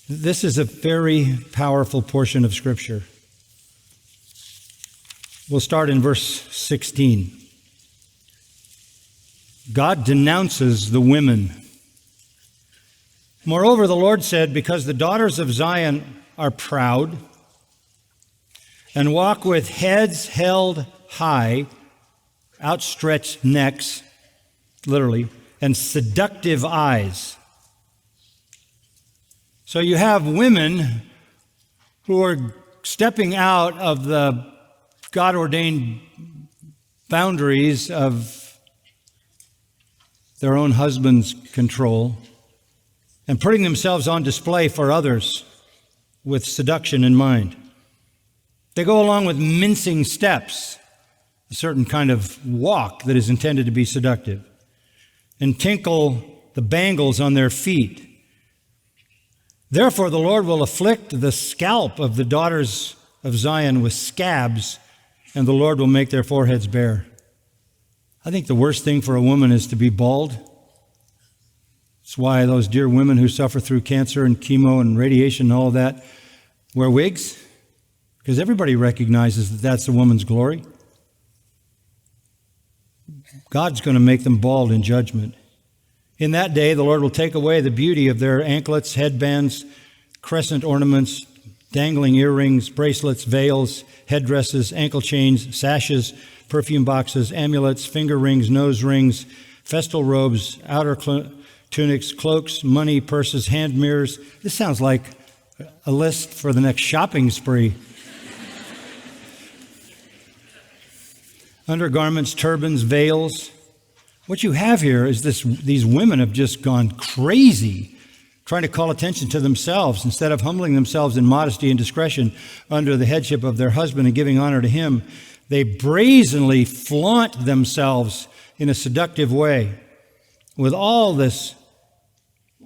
This is a very powerful portion of Scripture. We'll start in verse 16. God denounces the women. Moreover, the Lord said, because the daughters of Zion are proud and walk with heads held high, outstretched necks, literally, and seductive eyes. So you have women who are stepping out of the God-ordained boundaries of their own husband's control and putting themselves on display for others with seduction in mind. They go along with mincing steps, a certain kind of walk that is intended to be seductive, and tinkle the bangles on their feet. Therefore, the Lord will afflict the scalp of the daughters of Zion with scabs, and the Lord will make their foreheads bare. I think the worst thing for a woman is to be bald. That's why those dear women who suffer through cancer and chemo and radiation and all of that wear wigs, because everybody recognizes that that's a woman's glory. God's going to make them bald in judgment. In that day, the Lord will take away the beauty of their anklets, headbands, crescent ornaments, dangling earrings, bracelets, veils, headdresses, ankle chains, sashes, perfume boxes, amulets, finger rings, nose rings, festal robes, outer tunics, cloaks, money, purses, hand mirrors. This sounds like a list for the next shopping spree. Undergarments, turbans, veils. What you have here is these women have just gone crazy, trying to call attention to themselves instead of humbling themselves in modesty and discretion under the headship of their husband and giving honor to him. They brazenly flaunt themselves in a seductive way with all this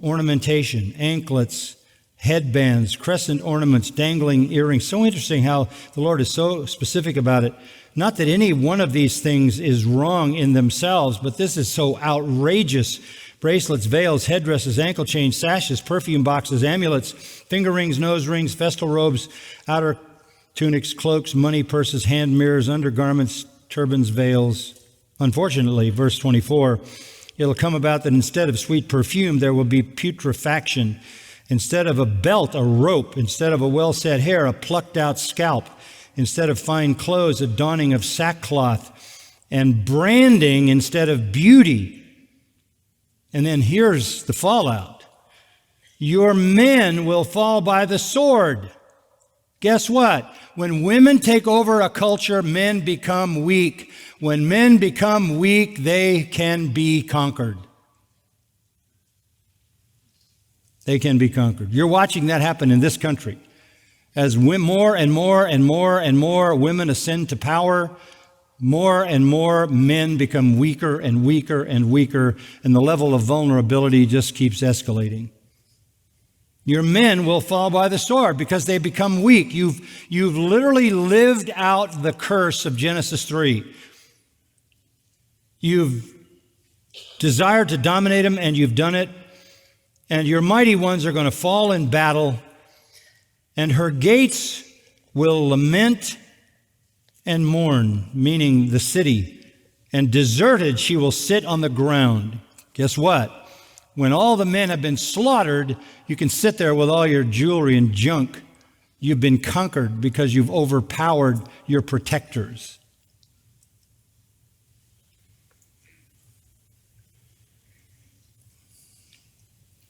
ornamentation, anklets, headbands, crescent ornaments, dangling earrings. So interesting how the Lord is so specific about it. Not that any one of these things is wrong in themselves, but this is so outrageous. Bracelets, veils, headdresses, ankle chains, sashes, perfume boxes, amulets, finger rings, nose rings, festal robes, outer tunics, cloaks, money, purses, hand mirrors, undergarments, turbans, veils. Unfortunately, verse 24, it'll come about that instead of sweet perfume, there will be putrefaction. Instead of a belt, a rope. Instead of a well-set hair, a plucked out scalp. Instead of fine clothes, a donning of sackcloth, and branding instead of beauty. And then here's the fallout. Your men will fall by the sword. Guess what? When women take over a culture, men become weak. When men become weak, they can be conquered. They can be conquered. You're watching that happen in this country. As more and more and more and more women ascend to power, more and more men become weaker and weaker and weaker, and the level of vulnerability just keeps escalating. Your men will fall by the sword because they become weak. You've literally lived out the curse of Genesis 3. You've desired to dominate them, and you've done it, and your mighty ones are going to fall in battle, and her gates will lament and mourn, meaning the city, and deserted she will sit on the ground. Guess what? When all the men have been slaughtered, you can sit there with all your jewelry and junk. You've been conquered because you've overpowered your protectors.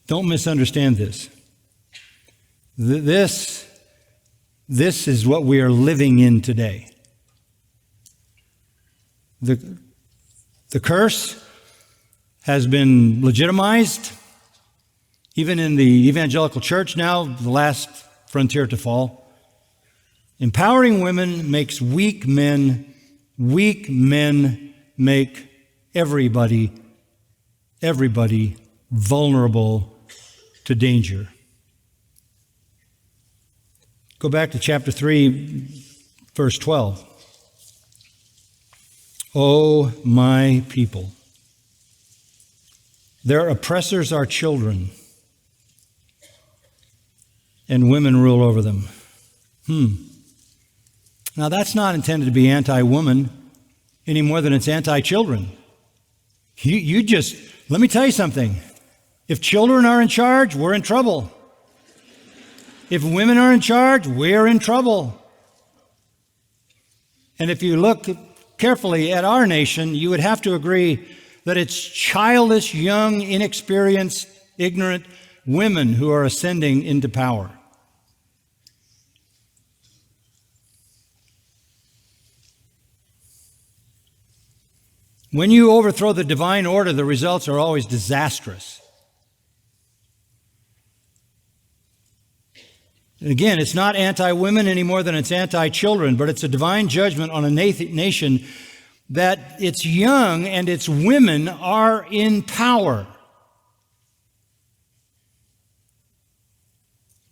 Don't misunderstand this. This is what we are living in today. The curse has been legitimized, even in the evangelical church now, the last frontier to fall. Empowering women makes weak men. Weak men make everybody vulnerable to danger. Go back to chapter 3, verse 12. O my people, their oppressors are children. and women rule over them. Now, that's not intended to be anti-woman any more than it's anti-children. Let me tell you something. If children are in charge, we're in trouble. If women are in charge, we're in trouble. And if you look carefully at our nation, you would have to agree that it's childish, young, inexperienced, ignorant women who are ascending into power. When you overthrow the divine order, the results are always disastrous. And again, it's not anti-women any more than it's anti-children, but it's a divine judgment on a nation that its young and its women are in power.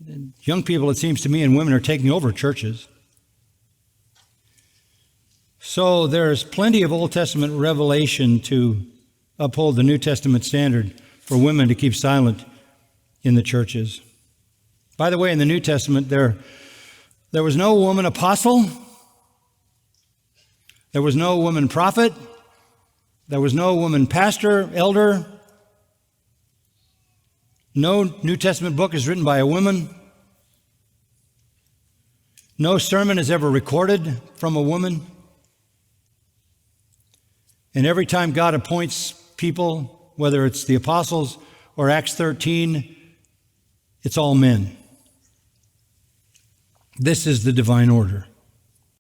And young people, it seems to me, and women are taking over churches. So there's plenty of Old Testament revelation to uphold the New Testament standard for women to keep silent in the churches. By the way, in the New Testament, there was no woman apostle, there was no woman prophet, there was no woman pastor, elder. No New Testament book is written by a woman. No sermon is ever recorded from a woman. And every time God appoints people, whether it's the apostles or Acts 13, it's all men. This is the divine order.